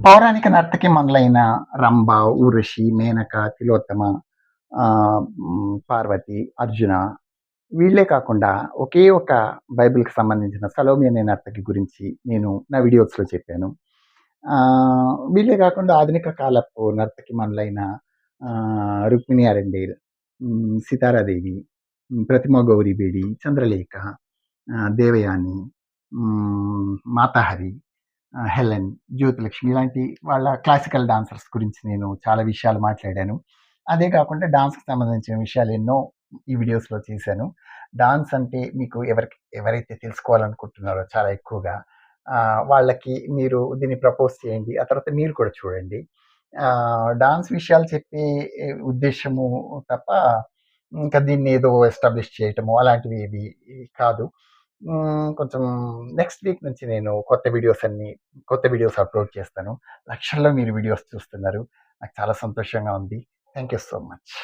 పౌరాణిక నర్తకి మొదలైన రంభ, ఊర్వశి, మేనక, తిలోత్తమ, పార్వతి, అర్జున వీళ్ళే కాకుండా ఒకే ఒక బైబిల్‌కి సంబంధించిన సలోమి అనే నర్తకి గురించి నేను నా వీడియోస్‌లో చెప్పాను. వీళ్ళే కాకుండా ఆధునిక కాలపు నర్తకి మొదలైన రుక్మిణి అరండేల్, సితారాదేవి, ప్రతిమ గౌరీబేడి, చంద్రలేఖ, దేవయాని, మాతాహరి, హెలెన్, జ్యోతిలక్ష్మి ఇలాంటి వాళ్ళ క్లాసికల్ డాన్సర్స్ గురించి నేను చాలా విషయాలు మాట్లాడాను. అదే కాకుండా డాన్స్‌కి సంబంధించిన విషయాలు ఎన్నో ఈ వీడియోస్‌లో చేశాను. డాన్స్ అంటే మీకు ఎవరైతే తెలుసుకోవాలనుకుంటున్నారో చాలా ఎక్కువగా వాళ్ళకి మీరు దీన్ని ప్రపోజ్ చేయండి. ఆ తర్వాత మీరు కూడా చూడండి. డాన్స్ విషయాలు చెప్పే ఉద్దేశ్యము తప్ప ఇంకా దీన్ని ఏదో ఎస్టాబ్లిష్ చేయటము అలాంటివి ఏవి కాదు. కొంచెం నెక్స్ట్ వీక్ నుంచి నేను కొత్త వీడియోస్ అప్లోడ్ చేస్తాను. లక్షల్లో మీరు వీడియోస్ చూస్తున్నారు. నాకు చాలా సంతోషంగా ఉంది. Thank you so much.